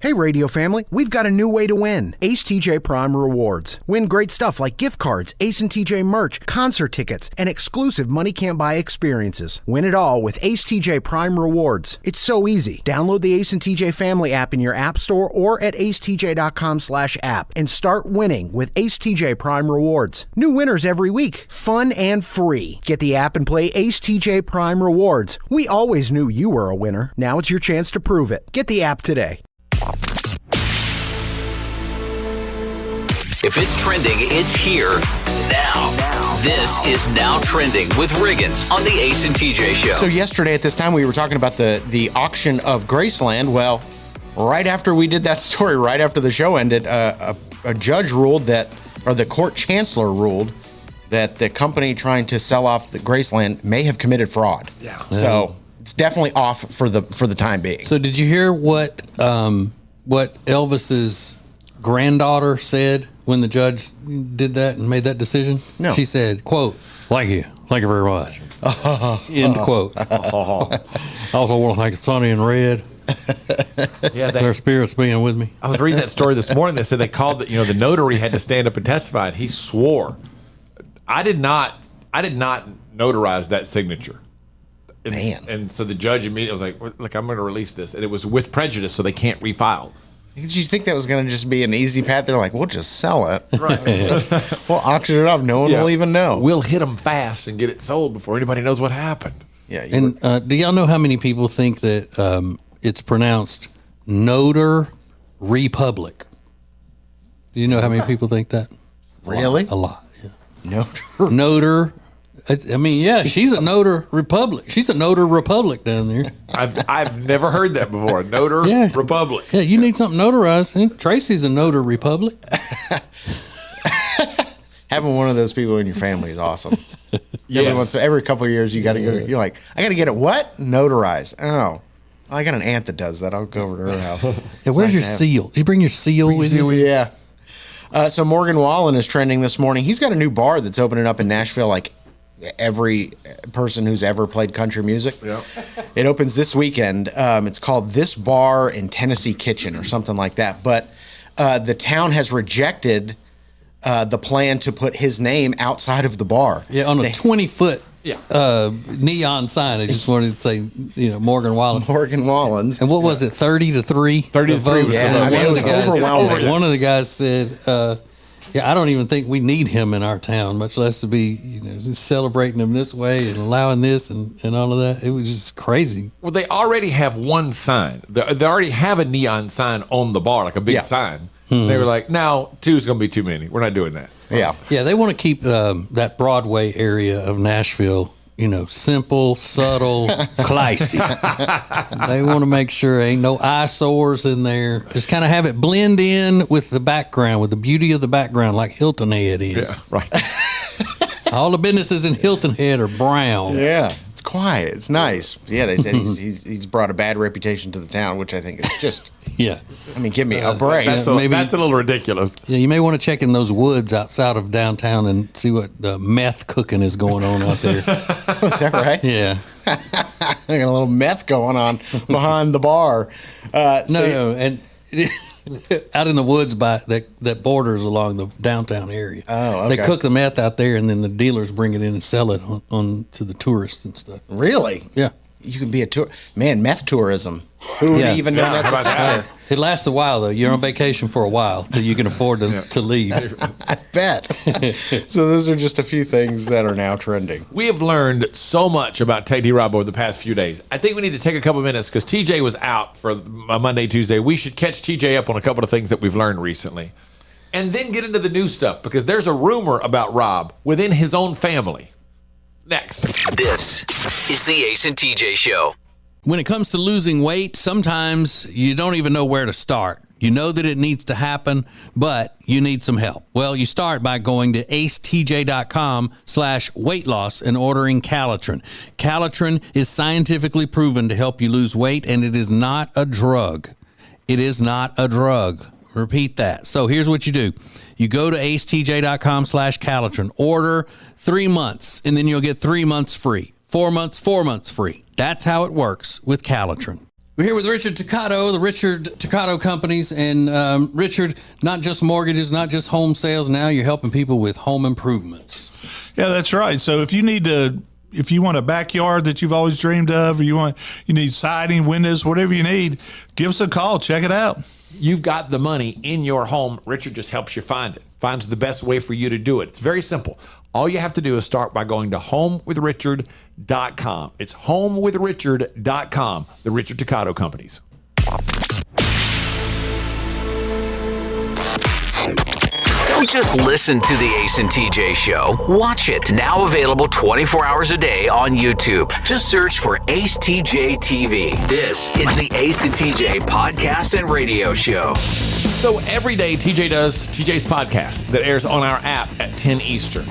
Hey radio family, we've got a new way to win. Ace TJ Prime Rewards. Win great stuff like gift cards, Ace and TJ merch, concert tickets, and exclusive money can't buy experiences. Win it all with Ace TJ Prime Rewards. It's so easy. Download the Ace and TJ family app in your app store or at acetj.com/app and start winning with Ace TJ Prime Rewards. New winners every week. Fun and free. Get the app and play Ace TJ Prime Rewards. We always knew you were a winner. Now it's your chance to prove it. Get the app today. If it's trending, it's here now. This is Now Trending with Riggins on the Ace and TJ Show. So yesterday at this time, we were talking about the auction of Graceland. Well, right after we did that story, right after the show ended, a judge ruled that, or the court chancellor ruled, that the company trying to sell off the Graceland may have committed fraud. Yeah. So it's definitely off for the time being. So did you hear what Elvis's granddaughter said when the judge did that and made that decision? No. She said, quote, thank you very much. End quote. I also want to thank Sonny and Red. Yeah, their spirits being with me. I was reading that story this morning. They said they called the notary had to stand up and testify. And he swore, I did not notarize that signature. And so the judge immediately was like, look, I'm going to release this. And it was with prejudice, so they can't refile. Did you think that was going to just be an easy path? They're like, we'll just sell it. Right. We'll auction it off. No one will even know. We'll hit them fast and get it sold before anybody knows what happened. Yeah. And do y'all know how many people think that it's pronounced Notar Republic? Do you know how many people think that? Really? A lot. Yeah. Notar. I mean, yeah, she's a Notar Republic. She's a Notar Republic down there. I've never heard that before. Notar Republic. Yeah, you need something notarized. Tracy's a Notar Republic. Having one of those people in your family is awesome. Yes. Every couple of years, you got to go. You're like, I got to get it. What? Notarized. Oh, I got an aunt that does that. I'll go over to her house. Yeah, where's your seal? Did you bring your seal with you? Yeah. So Morgan Wallen is trending this morning. He's got a new bar that's opening up in Nashville. Like every person who's ever played country music. Yeah. It opens this weekend. It's called This Bar in Tennessee Kitchen or something like that. But the town has rejected the plan to put his name outside of the bar. Yeah, on a 20-foot neon sign. I just wanted to say, Morgan Wallen. Morgan Wallen's. And what was it, 30-3? 30-3. Yeah, I mean, it was overwhelming. One of the guys said, I don't even think we need him in our town, much less to be, celebrating him this way and allowing this and all of that. It was just crazy. Well, they already have one sign. They already have a neon sign on the bar, like a big sign. They were like, now 2 is going to be too many. We're not doing that. Yeah. Yeah, they want to keep that Broadway area of Nashville, simple, subtle, classy. They want to make sure ain't no eyesores in there. Just kind of have it blend in with the background, with the beauty of the background, like Hilton Head is. Yeah, right. All the businesses in Hilton Head are brown. Yeah. It's quiet. It's nice. Yeah, they said he's brought a bad reputation to the town, which I think is just... Yeah. I mean, give me a break. That's a little ridiculous. Yeah, you may want to check in those woods outside of downtown and see what meth cooking is going on out there. Is that right? Yeah. I got a little meth going on behind the bar. No. And out in the woods by that borders along the downtown area. Oh, okay. They cook the meth out there, and then the dealers bring it in and sell it on to the tourists and stuff. Really? Yeah. You can be a tour. Man, meth tourism. Who would even know that's a sector? It lasts a while, though. You're on vacation for a while till you can afford to leave. I bet. So those are just a few things that are now trending. We have learned so much about Teddy Rob over the past few days. I think we need to take a couple minutes because TJ was out for Monday, Tuesday. We should catch TJ up on a couple of things that we've learned recently. And then get into the new stuff because there's a rumor about Rob within his own family. Next. This is the Ace and TJ Show. When it comes to losing weight, sometimes you don't even know where to start. You know that it needs to happen, but you need some help. Well, you start by going to acetj.com/weight loss and ordering Calitrin. Calitrin is scientifically proven to help you lose weight, and it is not a drug. It is not a drug. Repeat that. So here's what you do. You go to acetj.com/Calitrin, order 3 months, and then you'll get 3 months free. 4 months free. That's how it works with Calitrin. We're here with Richard Toccato, the Richard Toccato Companies. And Richard, not just mortgages, not just home sales. Now you're helping people with home improvements. Yeah, that's right. So if you want a backyard that you've always dreamed of, or you need siding, windows, whatever you need, give us a call. Check it out. You've got the money in your home. Richard just helps you find it, finds the best way for you to do it. It's very simple. All you have to do is start by going to homewithrichard.com. It's homewithrichard.com, the Richard Toccato Companies. Don't just listen to the Ace and TJ Show. Watch it. Now available 24 hours a day on YouTube. Just search for Ace TJ TV. This is the Ace and TJ podcast and radio show. So every day, TJ does TJ's podcast that airs on our app at 10 Eastern.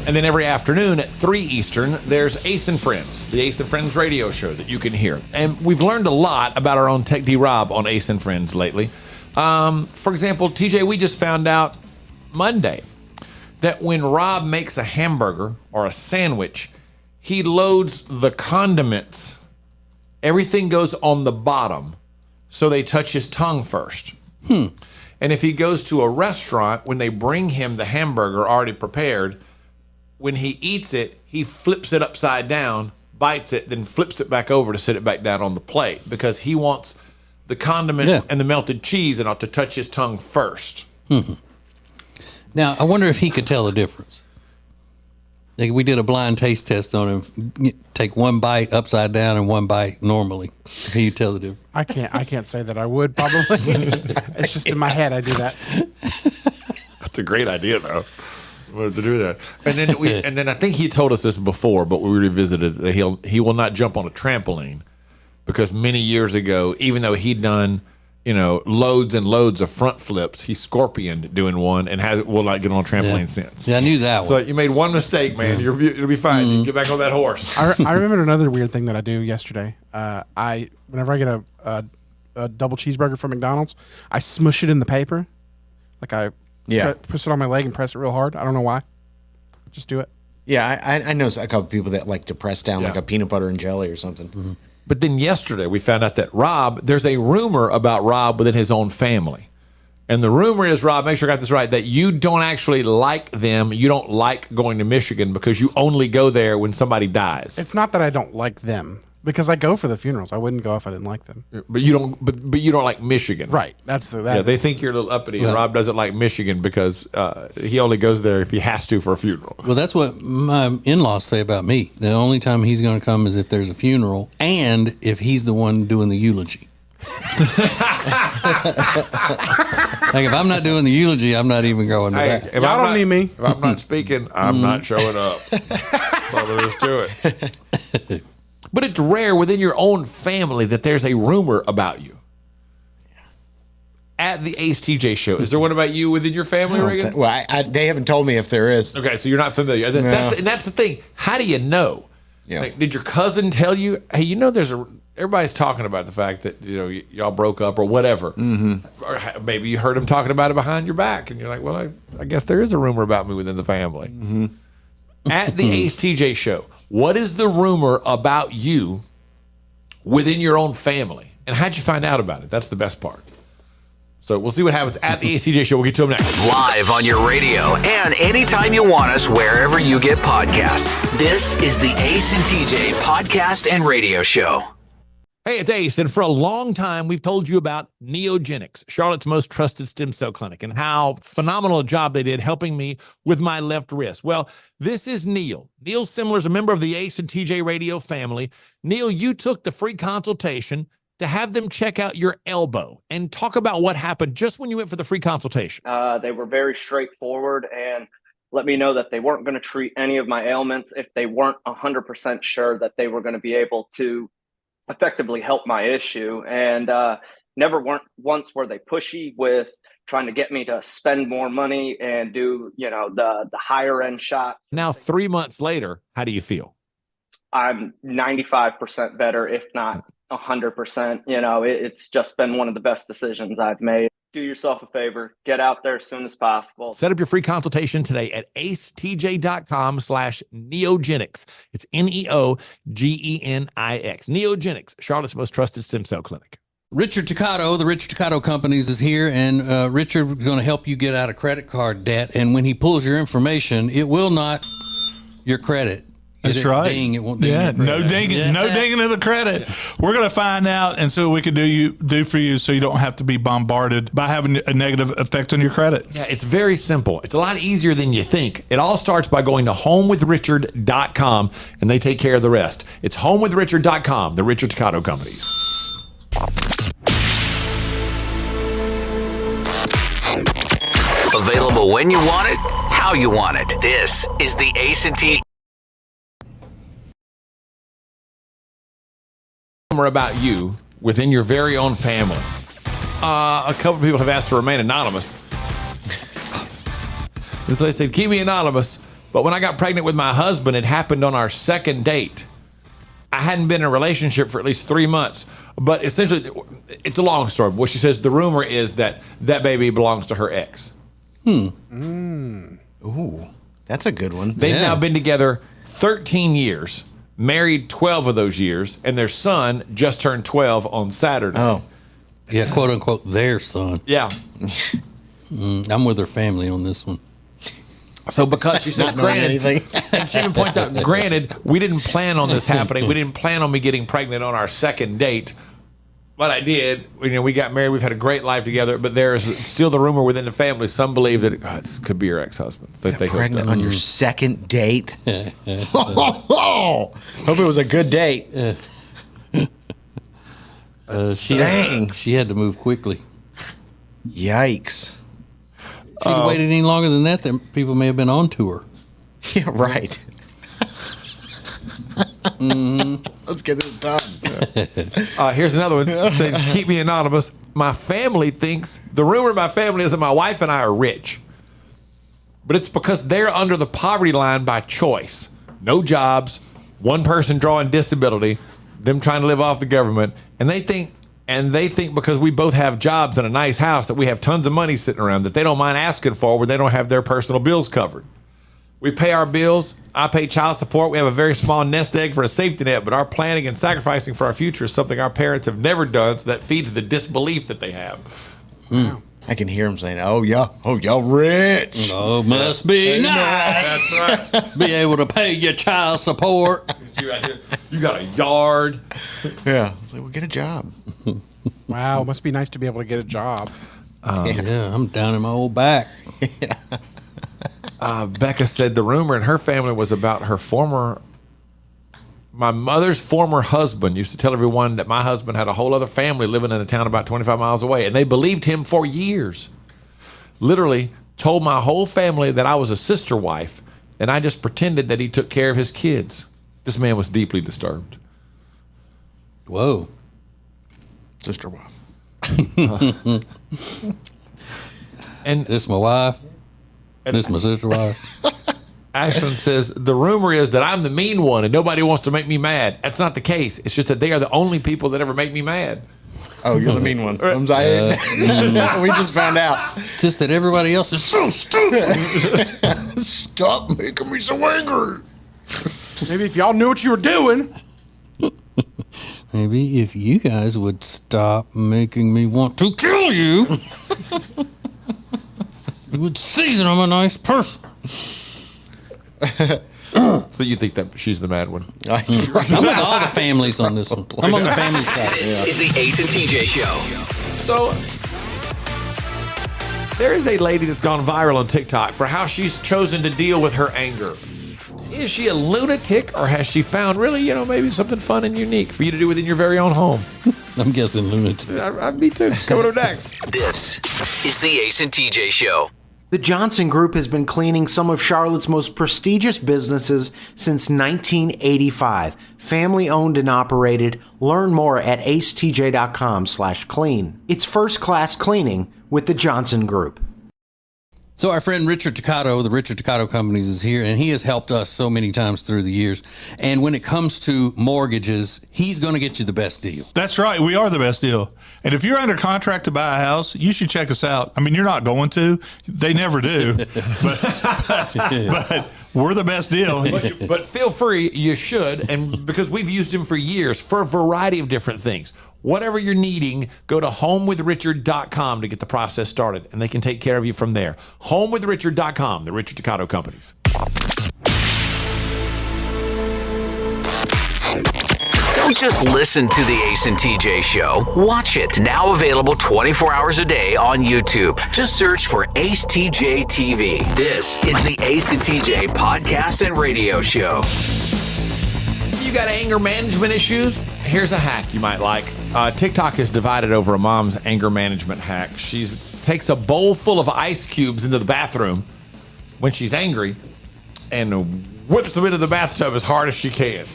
And then every afternoon at 3 Eastern, there's Ace and Friends, the Ace and Friends radio show that you can hear. And we've learned a lot about our own Tech D Rob on Ace and Friends lately. For example, TJ, we just found out Monday that when Rob makes a hamburger or a sandwich, he loads the condiments. Everything goes on the bottom, so they touch his tongue first. And if he goes to a restaurant, when they bring him the hamburger already prepared, when he eats it, he flips it upside down, bites it, then flips it back over to sit it back down on the plate because he wants the condiments and the melted cheese and ought to touch his tongue first. Now, I wonder if he could tell the difference. Like we did a blind taste test on him. Take one bite upside down and one bite normally. Can you tell the difference? I can't say that I would probably. It's just in my head I do that. That's a great idea, though. To do that, and then I think he told us this before, but we revisited that he will not jump on a trampoline because many years ago, even though he'd done loads and loads of front flips, he scorpioned doing one and will not get on a trampoline since. Yeah, I knew that one. So you made one mistake, man. You'll be fine. You can get back on that horse. I remember another weird thing that I do yesterday. Whenever I get a double cheeseburger from McDonald's, I smush it in the paper, like I. Yeah. Push it on my leg and press it real hard. I don't know why. Just do it. Yeah, I know a couple people that like to press down like a peanut butter and jelly or something. But then yesterday we found out that there's a rumor about Rob within his own family. And the rumor is, Rob, make sure I got this right, that you don't actually like them. You don't like going to Michigan because you only go there when somebody dies. It's not that I don't like them because I go for the funerals. I wouldn't go if I didn't like them. But you don't. But you don't like Michigan, right? Yeah, they think you're a little uppity. And Rob doesn't like Michigan because he only goes there if he has to for a funeral. Well, that's what my in-laws say about me. The only time he's going to come is if there's a funeral and if he's the one doing the eulogy. Like if I'm not doing the eulogy, I'm not even going to that. If Y'all don't need me. If I'm not speaking, I'm not showing up. That's all there is to it. But it's rare within your own family that there's a rumor about you. At the Ace TJ show, is there one about you within your family, Reagan? They haven't told me if there is. Okay, so you're not familiar. No. That's the thing. How do you know? Yeah. Like, did your cousin tell you? Hey, everybody's talking about the fact that y'all broke up or whatever. Or maybe you heard him talking about it behind your back, and you're like, well, I guess there is a rumor about me within the family. At the Ace TJ show, what is the rumor about you within your own family? And how'd you find out about it? That's the best part. So we'll see what happens at the Ace TJ show. We'll get to them next. Live on your radio and anytime you want us, wherever you get podcasts. This is the Ace and TJ podcast and radio show. Hey, it's Ace, and for a long time, we've told you about Neogenics, Charlotte's most trusted stem cell clinic, and how phenomenal a job they did helping me with my left wrist. Well, this is Neil. Neil Simler is a member of the Ace and TJ radio family. Neil, you took the free consultation to have them check out your elbow and talk about what happened just when you went for the free consultation. They were very straightforward and let me know that they weren't going to treat any of my ailments if they weren't 100% sure that they were going to be able to effectively help my issue. And once were they pushy with trying to get me to spend more money and do, the higher end shots. Now, 3 months later, how do you feel? I'm 95% better, if not 100%. It's just been one of the best decisions I've made. do yourself a favor, get out there as soon as possible. Set up your free consultation today at acetj.com/neogenics. It's NEOGENIX. Neogenics, Charlotte's most trusted stem cell clinic. Richard Toccato, the Richard Toccato Companies is here, and Richard is going to help you get out of credit card debt. And when he pulls your information, it will not your credit. That's right. Ding, it won't ding yeah, your no credit. dinging, no dinging of the credit. We're going to find out and see what we can do for you, so you don't have to be bombarded by having a negative effect on your credit. Yeah, it's very simple. It's a lot easier than you think. It all starts by going to homewithrichard.com, and they take care of the rest. It's homewithrichard.com, the Richard Toccato Companies. Available when you want it, how you want it. This is the Ace and T. About you within your very own family. A couple of people have asked to remain anonymous. And so they said, keep me anonymous. But when I got pregnant with my husband, it happened on our second date. I hadn't been in a relationship for at least 3 months. But essentially, it's a long story. What she says, the rumor is that that baby belongs to her ex. Ooh, that's a good one. They've now been together 13 years. Married 12 of those years, and their son just turned 12 on Saturday. Oh. Yeah, quote unquote, their son. Yeah. I'm with her family on this one. So because she says, granted, and she even points out, granted, we didn't plan on this happening. We didn't plan on me getting pregnant on our second date. But I did. You know, we got married. We've had a great life together. But there is still the rumor within the family. Some believe that this could be your ex-husband. That they pregnant on your second date. Hope it was a good date. She had to move quickly. Yikes. She'd have waited any longer than that, then people may have been on to her. Yeah, right. Let's get this done. Here's another one. Says, keep me anonymous. My family thinks, the rumor in my family is that my wife and I are rich. But it's because they're under the poverty line by choice. No jobs, one person drawing disability, them trying to live off the government. And they think because we both have jobs and a nice house that we have tons of money sitting around that they don't mind asking for when they don't have their personal bills covered. We pay our bills. I pay child support. We have a very small nest egg for a safety net, but our planning and sacrificing for our future is something our parents have never done, so that feeds the disbelief that they have. I can hear him saying, "Oh, y'all rich. Oh, must be nice. That's right. Be able to pay your child support." You got a yard. Yeah. It's like, well, get a job. Wow, it must be nice to be able to get a job. Yeah, I'm down in my old back. Becca said the rumor in her family was about my mother's former husband used to tell everyone that my husband had a whole other family living in a town about 25 miles away, and they believed him for years. Literally told my whole family that I was a sister wife, and I just pretended that he took care of his kids. This man was deeply disturbed. Whoa. Sister wife. And This my wife. This my sister wife. Ashland says, the rumor is that I'm the mean one and nobody wants to make me mad. That's not the case. It's just that they are the only people that ever make me mad. Oh, you're the mean one. We just found out. It's just that everybody else is so stupid. Stop making me so angry. Maybe if y'all knew what you were doing. Maybe if you guys would stop making me want to kill you, you would see that I'm a nice person. So you think that she's the mad one? I'm with all the families on this one. I'm on the family side. This is the Ace and TJ Show. So there is a lady that's gone viral on TikTok for how she's chosen to deal with her anger. Is she a lunatic, or has she found really, maybe something fun and unique for you to do within your very own home? I'm guessing lunatic. Me too. Coming up next. This is the Ace and TJ Show. The Johnson Group has been cleaning some of Charlotte's most prestigious businesses since 1985. Family owned and operated. Learn more at acetj.com/clean. It's first class cleaning with the Johnson Group. So our friend Richard Toccato, the Richard Toccato Companies, is here, and he has helped us so many times through the years. And when it comes to mortgages, he's going to get you the best deal. That's right. We are the best deal. And if you're under contract to buy a house, you should check us out. I mean, you're not going to. They never do. but we're the best deal. But feel free, you should, and because we've used him for years for a variety of different things. Whatever you're needing, go to homewithrichard.com to get the process started, and they can take care of you from there. Homewithrichard.com, the Richard Takano Companies. Don't just listen to the Ace and TJ Show. Watch it. Now available 24 hours a day on YouTube. Just search for Ace TJ TV. This is the Ace and TJ podcast and radio show. You got anger management issues? Here's a hack you might like. TikTok is divided over a mom's anger management hack. She takes a bowl full of ice cubes into the bathroom when she's angry and whips them into the bathtub as hard as she can.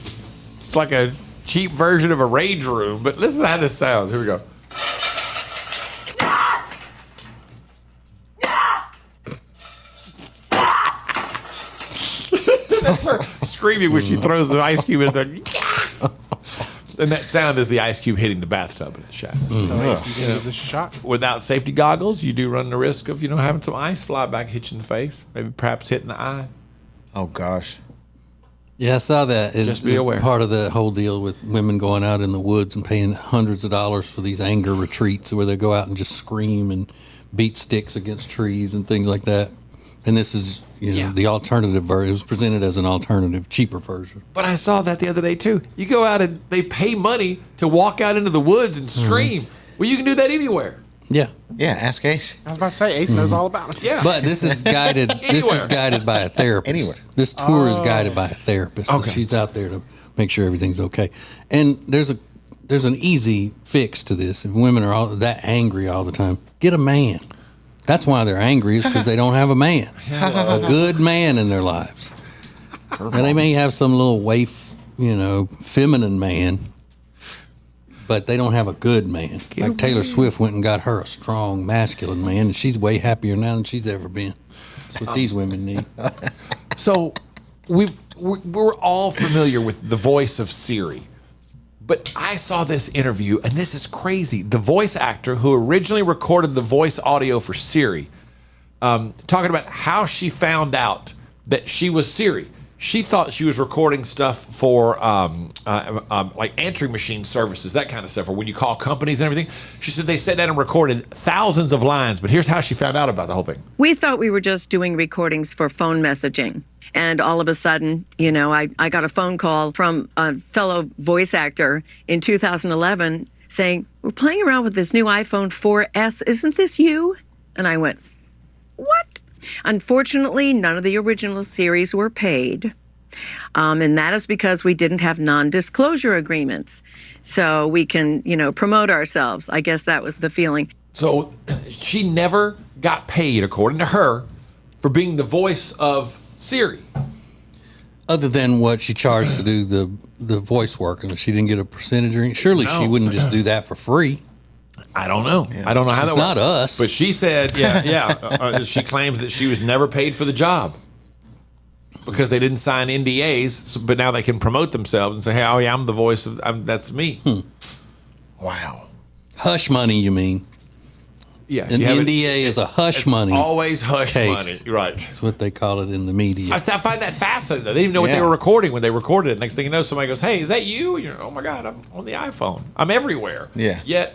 It's like a cheap version of a rage room, but listen to how this sounds. Here we go. That's her screaming when she throws the ice cube in there. And that sound is the ice cube hitting the bathtub and it shatters. So, Ace, you can give this a shot. Without safety goggles, you do run the risk of, having some ice fly back, hit you in the face, maybe perhaps hitting the eye. Oh, gosh. Yeah, I saw that. Just be aware. Part of the whole deal with women going out in the woods and paying hundreds of dollars for these anger retreats where they go out and just scream and beat sticks against trees and things like that. And this is, the alternative version. It was presented as an alternative, cheaper version. But I saw that the other day, too. You go out and they pay money to walk out into the woods and scream. Well, you can do that anywhere. Yeah. Yeah, ask Ace. I was about to say, Ace knows all about it. Yeah. But this is guided. This is guided by a therapist. Anywhere. This tour is guided by a therapist. Okay. So she's out there to make sure everything's okay. And there's an easy fix to this. If women are all that angry all the time, get a man. That's why they're angry, is because they don't have a man, a good man in their lives. And they may have some little waif, feminine man, but they don't have a good man. Like Taylor Swift went and got her a strong, masculine man, and she's way happier now than she's ever been. That's what these women need. So we're all familiar with the voice of Siri. But I saw this interview, and this is crazy. The voice actor who originally recorded the voice audio for Siri, talking about how she found out that she was Siri. She thought she was recording stuff for like answering machine services, that kind of stuff, or when you call companies and everything. She said they sat down and recorded thousands of lines, but here's how she found out about the whole thing. We thought we were just doing recordings for phone messaging. And all of a sudden, I got a phone call from a fellow voice actor in 2011 saying, "We're playing around with this new iPhone 4S. Isn't this you?" And I went, "What?" Unfortunately, none of the original series were paid. And that is because we didn't have non-disclosure agreements. So we can, promote ourselves. I guess that was the feeling. So she never got paid, according to her, for being the voice of Siri. Other than what she charged to do the voice work, and if she didn't get a percentage or anything, surely she wouldn't just do that for free. I don't know. Yeah. I don't know how that works. It's not us. But she said, she claims that she was never paid for the job because they didn't sign NDAs, but now they can promote themselves and say, "Hey, I'm the voice of, that's me." Wow. Hush money, you mean? Yeah. An NDA is a hush money. Always hush case. money. Right. That's what they call it in the media. I find that fascinating. They didn't even know what they were recording when they recorded it. Next thing you know, somebody goes, "Hey, is that you?" And you're, "Oh my God, I'm on the iPhone. I'm everywhere." Yeah. Yet,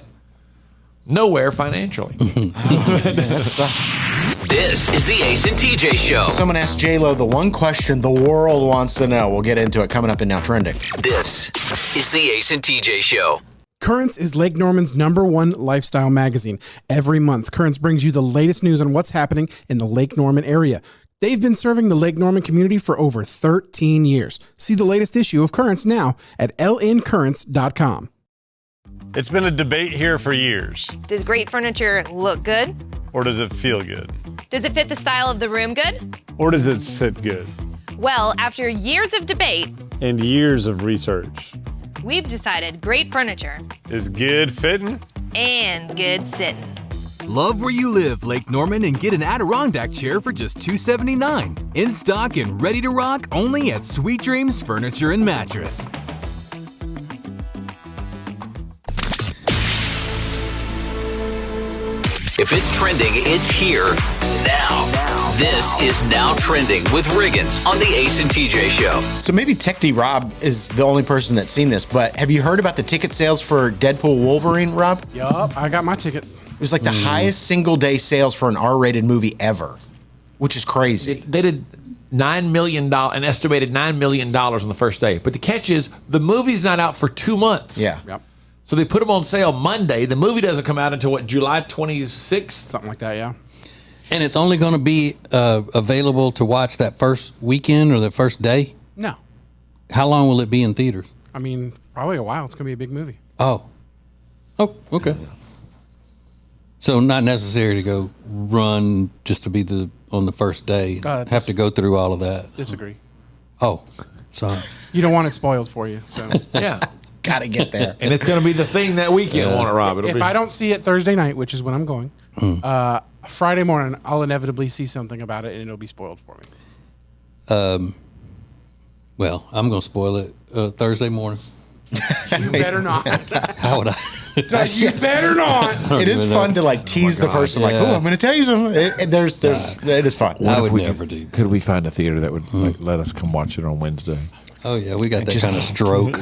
nowhere financially. That sucks. This is the Ace and TJ Show. Someone asked J-Lo the one question the world wants to know. We'll get into it coming up in Now Trending. This is the Ace and TJ Show. Currents is Lake Norman's #1 lifestyle magazine. Every month, Currents brings you the latest news on what's happening in the Lake Norman area. They've been serving the Lake Norman community for over 13 years. See the latest issue of Currents now at lncurrents.com. It's been a debate here for years. Does great furniture look good? Or does it feel good? Does it fit the style of the room good? Or does it sit good? Well, after years of debate and years of research, we've decided great furniture is good fitting and good sitting. Love where you live, Lake Norman, and get an Adirondack chair for just $279. In stock and ready to rock only at Sweet Dreams Furniture and Mattress. If it's trending, it's here now. This is Now Trending with Riggins on the Ace and TJ Show. So maybe Tech D Rob is the only person that's seen this, but have you heard about the ticket sales for Deadpool Wolverine, Rob? Yup, I got my ticket. It was like the highest single day sales for an R-rated movie ever, which is crazy. They did $9 million, an estimated $9 million on the first day. But the catch is the movie's not out for 2 months. Yeah. Yep. So they put them on sale Monday. The movie doesn't come out until what, July 26th? Something like that, yeah. And it's only going to be available to watch that first weekend or the first day? No. How long will it be in theaters? I mean, probably a while. It's going to be a big movie. Oh, okay. So not necessary to go run just to be on the first day. Have to go through all of that. Disagree. Oh, sorry. You don't want it spoiled for you. So Yeah. Got to get there. And it's going to be the thing that weekend, won't it, Rob? if I don't see it Thursday night, which is when I'm going, Friday morning, I'll inevitably see something about it, and it'll be spoiled for me. Well, I'm going to spoil it Thursday morning. You better not. How would I? You better not. It is fun to like tease the person, like, "Oh, I'm going to tell you something." It is fun. I would never do. Could we find a theater that would let us come watch it on Wednesday? Oh, yeah, we got that kind of stroke.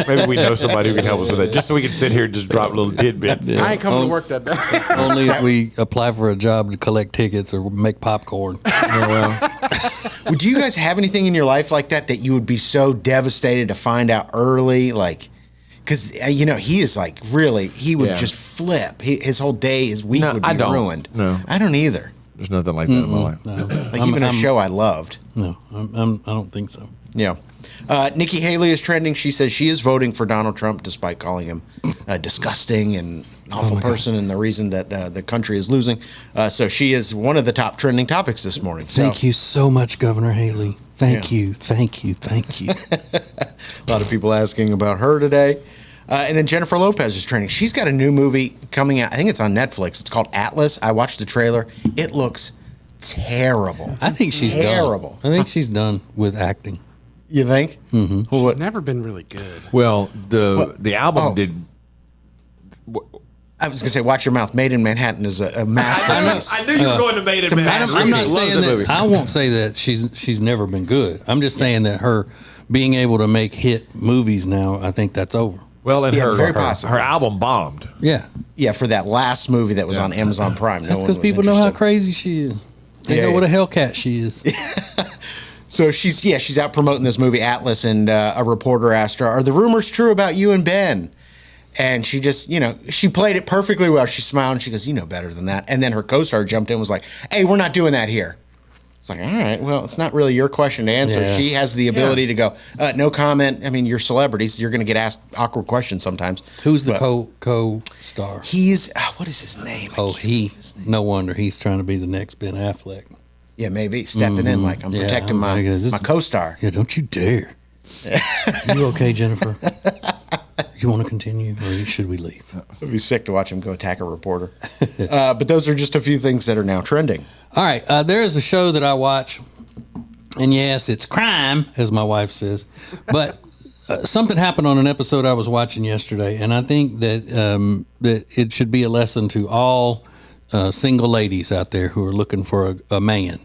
Maybe we know somebody who can help us with that, just so we can sit here and just drop little tidbits. I ain't coming to work that day. Only if we apply for a job to collect tickets or make popcorn. Would you guys have anything in your life like that you would be so devastated to find out early? Like, because, he is like really, he would just flip. His whole day, his week would be ruined. No. I don't either. There's nothing like that in my life. No. Like even a show I loved. No, I don't think so. Yeah. Nikki Haley is trending. She says she is voting for Donald Trump despite calling him disgusting and awful person and the reason that the country is losing. So she is one of the top trending topics this morning. Thank you so much, Governor Haley. Thank you. A lot of people asking about her today. And then Jennifer Lopez is trending. She's got a new movie coming out. I think it's on Netflix. It's called Atlas. I watched the trailer. It looks terrible. I think she's terrible. done. I think she's done with acting. You think? Mm-hmm. Well, It's never been really good. Well, the album did. I was going to say, Watch Your Mouth. Made in Manhattan is a masterpiece. I knew you were going to Made in Manhattan. I'm not saying that. I won't say that she's never been good. I'm just saying that her being able to make hit movies now, I think that's over. Well, and very possible. her album bombed. Yeah. Yeah, for that last movie that was on Amazon Prime. That's because people know how crazy she is. They know what a Hellcat she is. So she's out promoting this movie Atlas, and a reporter asked her, "Are the rumors true about you and Ben?" And she just, she played it perfectly well. She smiled and she goes, "You know better than that." And then her co-star jumped in and was like, "Hey, we're not doing that here." It's like, all right, well, it's not really your question to answer. Yeah. She has the ability to go, no comment. I mean, you're celebrities. You're going to get asked awkward questions sometimes. Who's the co-star? He's, what is his name? No wonder he's trying to be the next Ben Affleck. Yeah, maybe stepping in like I'm protecting my co-star. Yeah, don't you dare. You okay, Jennifer? You want to continue, or should we leave? It'd be sick to watch him go attack a reporter. But those are just a few things that are now trending. All right, there is a show that I watch, and yes, it's crime, as my wife says, but something happened on an episode I was watching yesterday, and I think that that it should be a lesson to all single ladies out there who are looking for a man.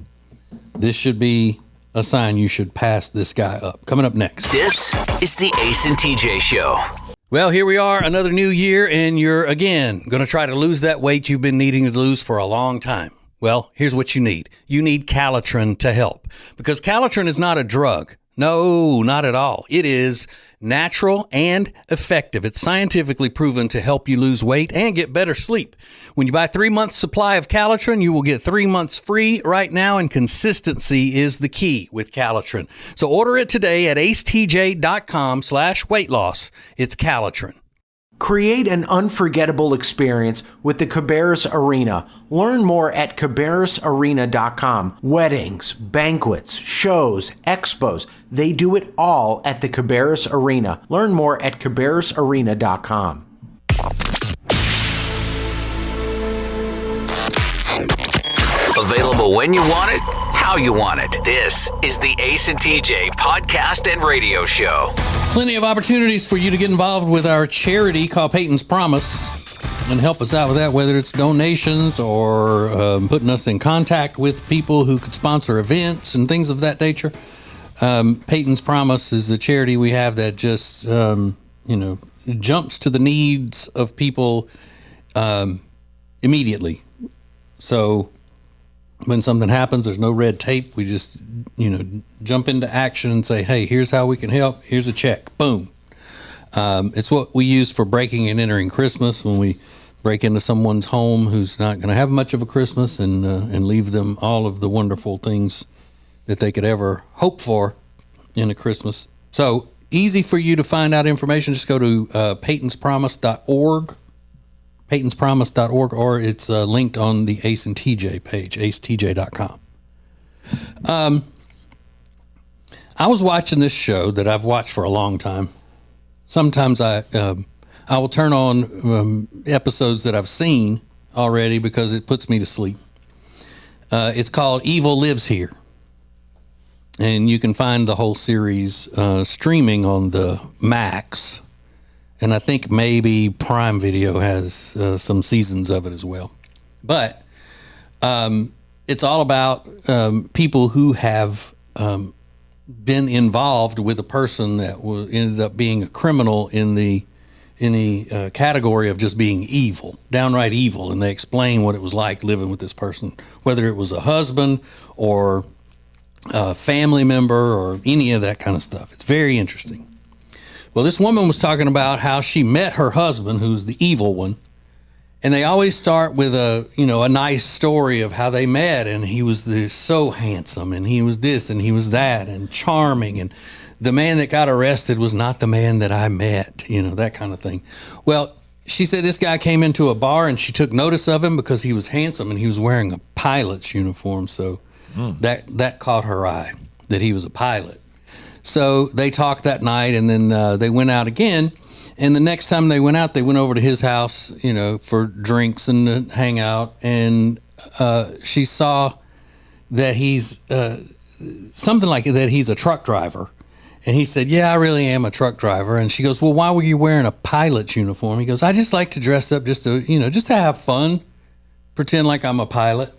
This should be a sign you should pass this guy up. Coming up next. This is the Ace and TJ Show. Well, here we are, another new year, and you're, again, going to try to lose that weight you've been needing to lose for a long time. Well, here's what you need. You need Calitrin to help, because Calitrin is not a drug. No, not at all. It is natural and effective. It's scientifically proven to help you lose weight and get better sleep. When you buy 3 months supply of Calitrin, you will get 3 months free right now, and consistency is the key with Calitrin. So order it today at acetj.com/weight loss. It's Calitrin. Create an unforgettable experience with the Cabarrus Arena. Learn more at cabarrusarena.com. Weddings, banquets, shows, expos, they do it all at the Cabarrus Arena. Learn more at cabarrusarena.com. Available when you want it, how you want it. This is the Ace and TJ podcast and radio show. Plenty of opportunities for you to get involved with our charity called Peyton's Promise. and help us out with that, whether it's donations or putting us in contact with people who could sponsor events and things of that nature. Peyton's Promise is a charity we have that just, jumps to the needs of people immediately. So when something happens, there's no red tape. We just, jump into action and say, hey, here's how we can help. Here's a check. Boom. It's what we use for breaking and entering Christmas, when we break into someone's home who's not going to have much of a Christmas and leave them all of the wonderful things that they could ever hope for in a Christmas. So easy for you to find out information. Just go to peytonspromise.org, peytonspromise.org, or it's linked on the Ace and TJ page, acetj.com. I was watching this show that I've watched for a long time. Sometimes I will turn on episodes that I've seen already because it puts me to sleep. It's called Evil Lives Here. And you can find the whole series streaming on the Max. And I think maybe Prime Video has some seasons of it as well. But it's all about people who have been involved with a person that ended up being a criminal in the category of just being evil, downright evil. And they explain what it was like living with this person, whether it was a husband or a family member or any of that kind of stuff. It's very interesting. Well, this woman was talking about how she met her husband, who's the evil one. And they always start with a nice story of how they met, and he was so handsome, and he was this, and he was that, and charming, and the man that got arrested was not the man that I met, that kind of thing. Well, she said this guy came into a bar, and she took notice of him because he was handsome, and he was wearing a pilot's uniform, so that caught her eye, that he was a pilot. So they talked that night, and then they went out again. And the next time they went out, they went over to his house, for drinks and to hang out. And she saw that he's something like that. He's a truck driver. And he said, yeah, I really am a truck driver. And she goes, well, why were you wearing a pilot's uniform? He goes, I just like to dress up just to have fun, pretend like I'm a pilot.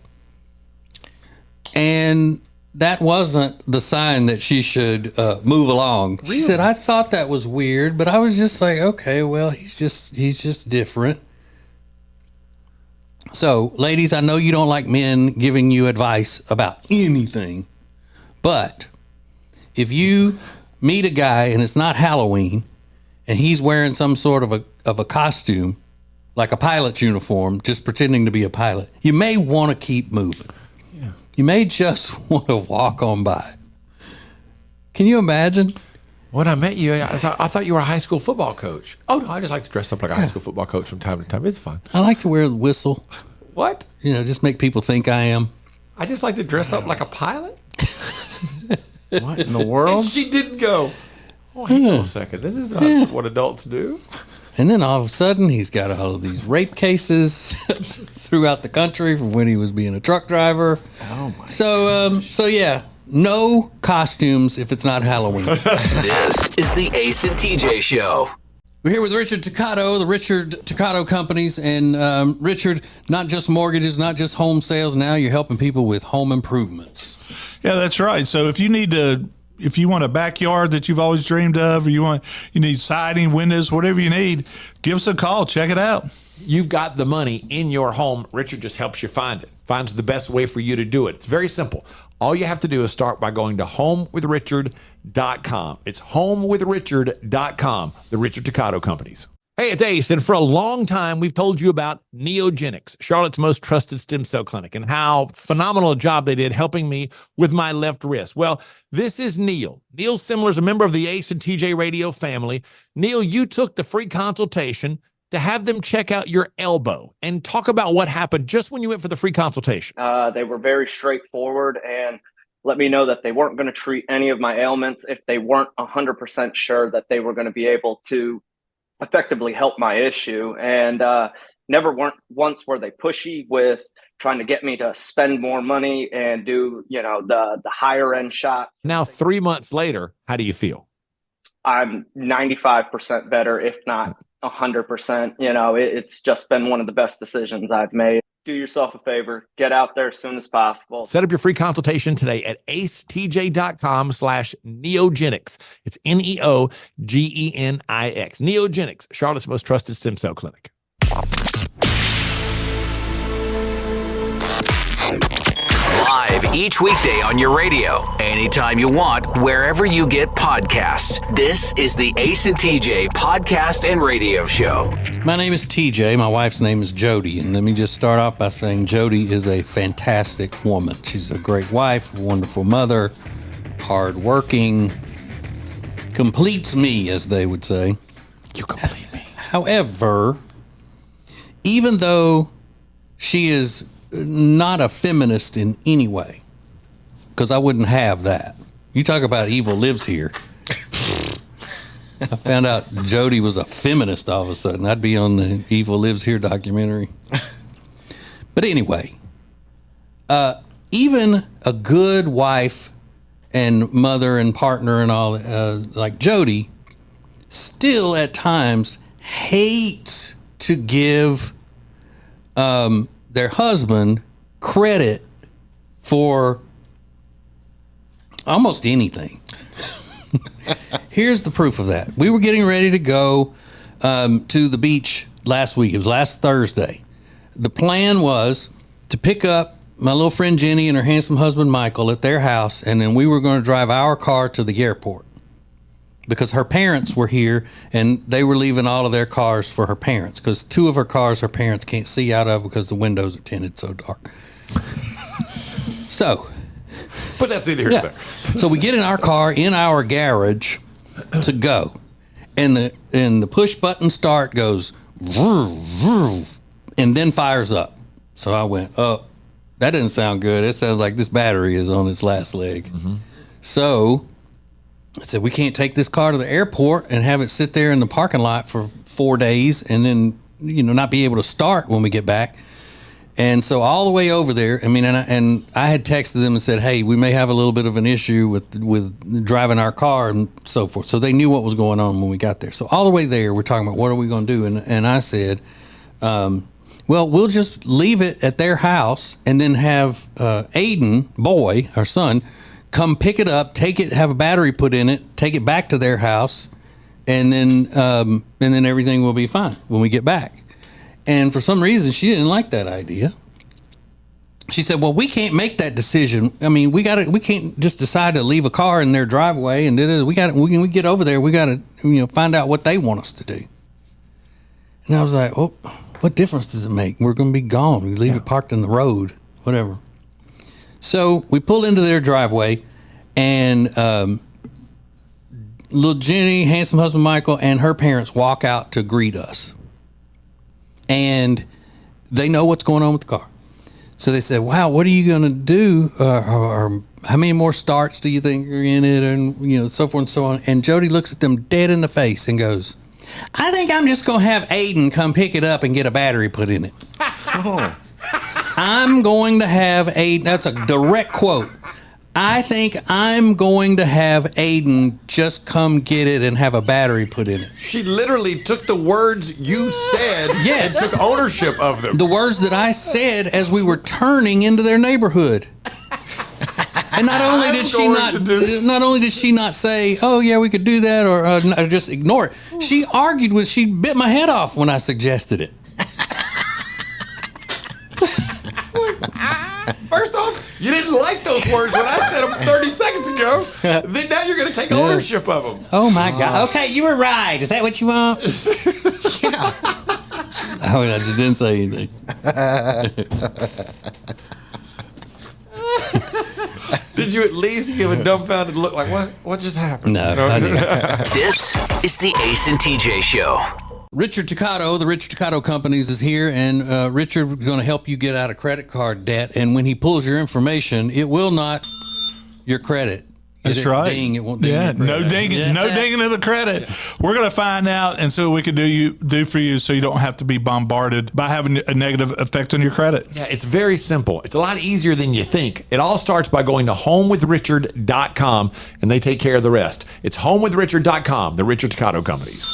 And that wasn't the sign that she should move along. Really? She said, I thought that was weird, but I was just like, okay, well, he's just different. So, ladies, I know you don't like men giving you advice about anything, but if you meet a guy and it's not Halloween and he's wearing some sort of a costume, like a pilot's uniform, just pretending to be a pilot, you may want to keep moving. You may just want to walk on by. Can you imagine? When I met you, I thought you were a high school football coach. Oh, no, I just like to dress up like a high school football coach from time to time. It's fun. I like to wear the whistle. What? Just make people think I am. I just like to dress up like a pilot? What in the world? And she didn't go, hang on a second. This is not what adults do. And then all of a sudden, he's got all of these rape cases throughout the country from when he was being a truck driver. Oh my! So yeah, no costumes if it's not Halloween. This is the Ace and TJ Show. We're here with Richard Toccato, the Richard Toccato Companies, and Richard, not just mortgages, not just home sales. Now you're helping people with home improvements. Yeah, that's right. So if you want a backyard that you've always dreamed of, or you need siding, windows, whatever you need, give us a call. Check it out. You've got the money in your home. Richard just helps you find it, finds the best way for you to do it. It's very simple. All you have to do is start by going to homewithrichard.com. It's homewithrichard.com, the Richard Toccato Companies. Hey, it's Ace, and for a long time, we've told you about Neogenics, Charlotte's most trusted stem cell clinic, and how phenomenal a job they did helping me with my left wrist. Well, this is Neil. Neil Simler is a member of the Ace and TJ Radio family. Neil, you took the free consultation to have them check out your elbow and talk about what happened just when you went for the free consultation. They were very straightforward and let me know that they weren't going to treat any of my ailments if they weren't 100% sure that they were going to be able to effectively help my issue. And never once were they pushy with trying to get me to spend more money and do, the higher end shots. Now, 3 months later, how do you feel? I'm 95% better, if not 100%. It's just been one of the best decisions I've made. Do yourself a favor, get out there as soon as possible. Set up your free consultation today at acetj.com/neogenics. It's NEOGENIX. Neogenics, Charlotte's most trusted stem cell clinic. Live each weekday on your radio, anytime you want, wherever you get podcasts. This is the Ace and TJ podcast and radio show. My name is TJ. My wife's name is Jody. And let me just start off by saying Jody is a fantastic woman. She's a great wife, wonderful mother, hardworking, completes me, as they would say. You complete me. However, even though she is not a feminist in any way, because I wouldn't have that. You talk about evil lives here. I found out Jody was a feminist all of a sudden. I'd be on the Evil Lives Here documentary. But anyway, even a good wife and mother and partner and all, like Jody, still at times hates to give their husband credit for almost anything. Here's the proof of that. We were getting ready to go to the beach last week. It was last Thursday. The plan was to pick up my little friend Jenny and her handsome husband Michael at their house, and then we were going to drive our car to the airport because her parents were here and they were leaving all of their cars for her parents, because two of her cars her parents can't see out of because the windows are tinted so dark. So, but that's neither here nor there. So we get in our car in our garage to go, and the push button start goes vroom, vroom, and then fires up. So I went, oh, that doesn't sound good. It sounds like this battery is on its last leg. Mm-hmm. So I said, we can't take this car to the airport and have it sit there in the parking lot for 4 days and then, not be able to start when we get back. And so all the way over there, and I had texted them and said, hey, we may have a little bit of an issue with driving our car and so forth. So they knew what was going on when we got there. So all the way there, we're talking about what are we going to do? And I said, well, we'll just leave it at their house and then have Aiden, boy, our son, come pick it up, take it, have a battery put in it, take it back to their house, and then everything will be fine when we get back. And for some reason, she didn't like that idea. She said, well, we can't make that decision. I mean, we can't just decide to leave a car in their driveway, and when we get over there, we got to find out what they want us to do. And I was like, oh, what difference does it make? We're going to be gone. We leave it parked in the road, whatever. So we pull into their driveway, and little Jenny, handsome husband Michael, and her parents walk out to greet us. And they know what's going on with the car. So they said, wow, what are you going to do? Or how many more starts do you think are in it? And, so forth and so on. And Jody looks at them dead in the face and goes, I think I'm just going to have Aiden come pick it up and get a battery put in it. Oh. I'm going to have Aiden. That's a direct quote. I think I'm going to have Aiden just come get it and have a battery put in it. She literally took the words you said and took ownership of them. The words that I said as we were turning into their neighborhood. And not only did she not say, oh, yeah, we could do that, or just ignore it. She argued she bit my head off when I suggested it. First off, you didn't like those words when I said them 30 seconds ago. Then now you're going to take ownership of them. Oh, my God. Okay, you were right. Is that what you want? I just didn't say anything. Did you at least give a dumbfounded look like, what just happened? No, I didn't. This is the Ace and TJ Show. Richard Toccato, the Richard Toccato Companies is here, and Richard is going to help you get out of credit card debt. And when he pulls your information, it will not your credit. That's right. Ding, it won't ding your credit. No dinging of the credit. We're going to find out and see what we can do for you so you don't have to be bombarded by having a negative effect on your credit. Yeah, it's very simple. It's a lot easier than you think. It all starts by going to homewithrichard.com, and they take care of the rest. It's homewithrichard.com, the Richard Toccato Companies.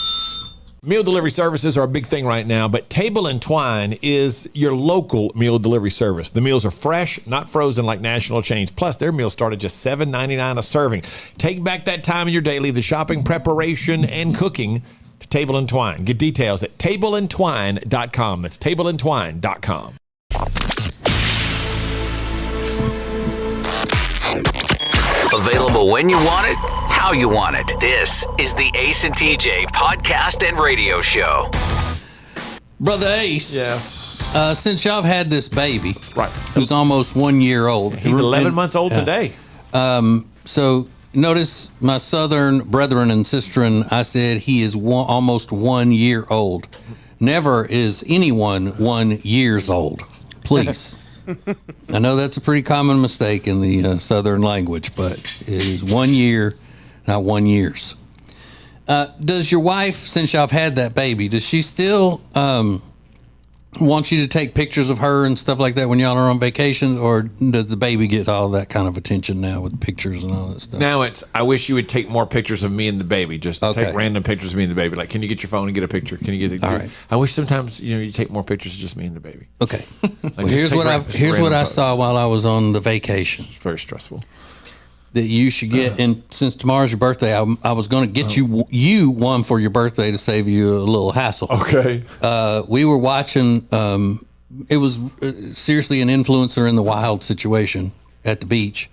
Meal delivery services are a big thing right now, but Table and Twine is your local meal delivery service. The meals are fresh, not frozen like national chains. Plus, their meals start at just $7.99 a serving. Take back that time in your day, leave the shopping, preparation, and cooking to Table and Twine. Get details at tableandtwine.com. That's tableandtwine.com. Available when you want it, how you want it. This is the Ace and TJ podcast and radio show. Brother Ace. Yes. Since y'all have had this baby, right, who's almost 1 year old. He's 11 months old today. So notice my southern brethren and sisterin, I said he is almost 1 year old. Never is anyone 1 year old. Please. I know that's a pretty common mistake in the southern language, but it is 1 year, not 1 years. Does your wife, since y'all have had that baby, does she still want you to take pictures of her and stuff like that when y'all are on vacation, or does the baby get all that kind of attention now with pictures and all that stuff? Now it's, I wish you would take more pictures of me and the baby. Just take random pictures of me and the baby. Like, can you get your phone and get a picture? Can you get? All right. I wish sometimes you take more pictures of just me and the baby. Okay. Like, well, here's what I saw while I was on the vacation. It's very stressful. That you should get, and since tomorrow's your birthday, I was going to get you one for your birthday to save you a little hassle. Okay. We were watching. It was seriously an influencer in the wild situation at the beach,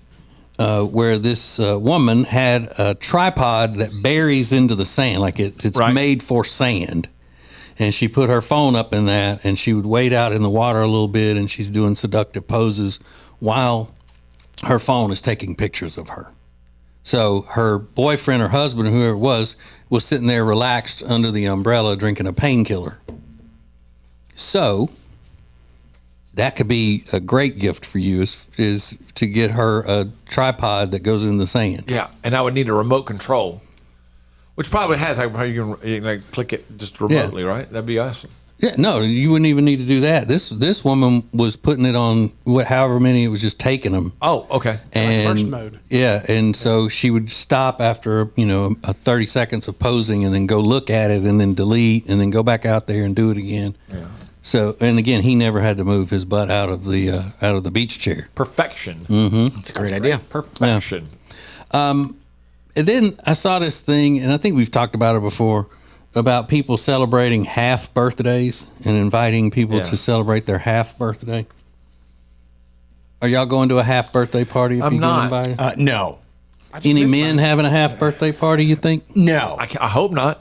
where this woman had a tripod that buries into the sand, like it's made for sand. And she put her phone up in that, and she would wade out in the water a little bit, and she's doing seductive poses while her phone is taking pictures of her. So her boyfriend or husband, whoever it was sitting there relaxed under the umbrella drinking a painkiller. So that could be a great gift for you is to get her a tripod that goes in the sand. Yeah, and I would need a remote control, which probably has how you can click it just remotely, right? That'd be awesome. Yeah, no, you wouldn't even need to do that. This woman was putting it on however many it was just taking them. Oh, okay. And like first mode. Yeah, and so she would stop after 30 seconds of posing and then go look at it and then delete and then go back out there and do it again. Yeah. So, and again, he never had to move his butt out of the beach chair. Perfection. Mm-hmm. That's a great idea. Perfection. Yeah. And then I saw this thing, and I think we've talked about it before, about people celebrating half birthdays and inviting people to celebrate their half birthday. Are y'all going to a half birthday party if you get invited? No. Any men having a half birthday party, you think? No. I hope not.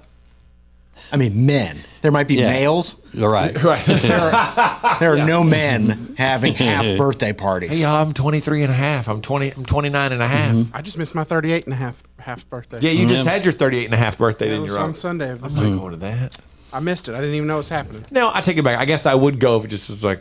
I mean, men. There might be males. Right. There are no men having half birthday parties. Hey, y'all, I'm 23 and a half. I'm 29 and a half. Mm-hmm. I just missed my 38 and a half birthday. Yeah, you just had your 38 and a half birthday, didn't you, on Sunday of I'm this not week. going to that. I missed it. I didn't even know it was happening. No, I take it back. I guess I would go if it just was like,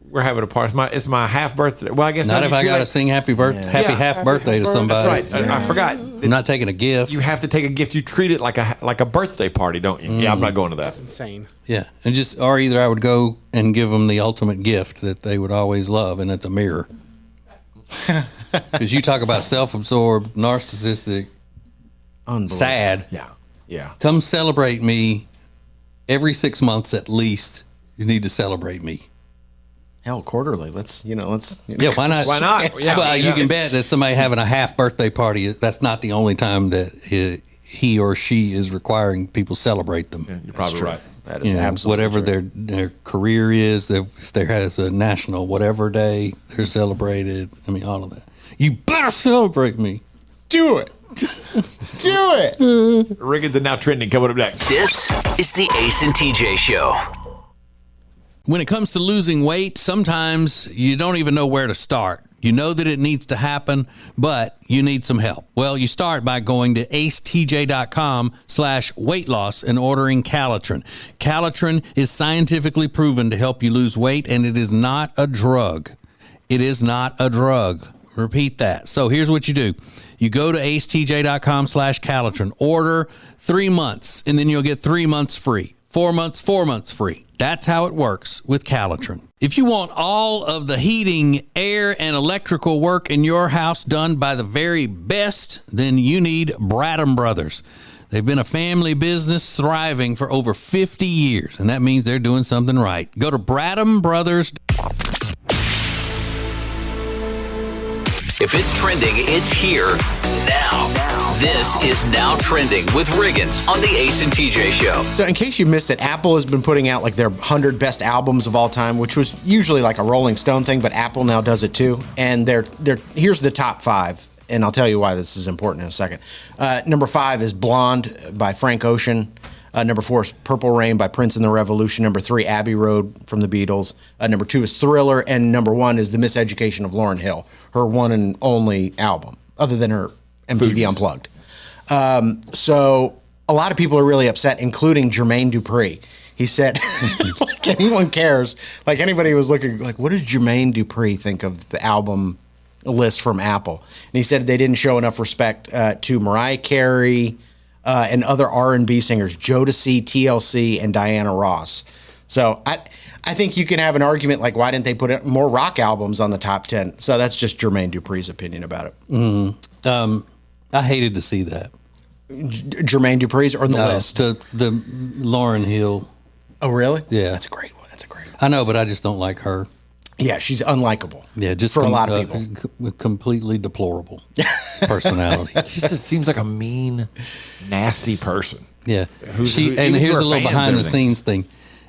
we're having a party. It's my half birthday. Well, I guess not if I got to sing happy half birthday to somebody. That's right. I forgot. I'm not taking a gift. You have to take a gift. You treat it like a birthday party, don't you? Yeah, I'm not going to that. That's insane. Yeah, and or either I would go and give them the ultimate gift that they would always love, and it's a mirror. Because you talk about self-absorbed, narcissistic, sad. Yeah. Come celebrate me every 6 months at least. You need to celebrate me. Hell, quarterly. Let's. Yeah, why not? Why not? Yeah, well, you can bet that somebody having a half birthday party, that's not the only time that he or she is requiring people celebrate them. Yeah, you're probably right. That is absolutely whatever true. their career is, if there has a national whatever day, they're celebrated. I mean, all of that. You better celebrate me. Do it. Do it. Rigged the now trending coming up next. This is the Ace and TJ Show. When it comes to losing weight, sometimes you don't even know where to start. You know that it needs to happen, but you need some help. Well, you start by going to acetj.com/weight loss and ordering Calitrin. Calitrin is scientifically proven to help you lose weight, and it is not a drug. It is not a drug. Repeat that. So here's what you do. You go to acetj.com/Calitrin, order 3 months, and then you'll get 3 months free. 4 months free. That's how it works with Calitrin. If you want all of the heating, air, and electrical work in your house done by the very best, then you need Bradham Brothers. They've been a family business thriving for over 50 years, and that means they're doing something right. Go to Bradham Brothers. If it's trending, it's here now. This is Now Trending with Riggins on the Ace and TJ Show. So in case you missed it, Apple has been putting out like their 100 best albums of all time, which was usually like a Rolling Stone thing, but Apple now does it too. And here's the top 5, and I'll tell you why this is important in a second. Number 5 is Blonde by Frank Ocean. Number 4 is Purple Rain by Prince and the Revolution. Number 3, Abbey Road from the Beatles. Number 2 is Thriller. And number 1 is The Miseducation of Lauryn Hill, her one and only album, other than her MTV Unplugged. So a lot of people are really upset, including Jermaine Dupri. He said, like anyone cares, like anybody was looking, like, what does Jermaine Dupri think of the album list from Apple? And he said they didn't show enough respect to Mariah Carey, and other R&B singers, Jodeci, TLC, and Diana Ross. So I think you can have an argument like, why didn't they put more rock albums on the top 10? So that's just Jermaine Dupri's opinion about it. I hated to see that. Jermaine Dupri's or the list? The Lauryn Hill. Oh, really? Yeah. That's a great one. I know, but I just don't like her. Yeah, she's unlikable. Yeah, just for a lot of people. Completely deplorable personality. She just seems like a mean, nasty person. Yeah. Here's a little behind the scenes thing.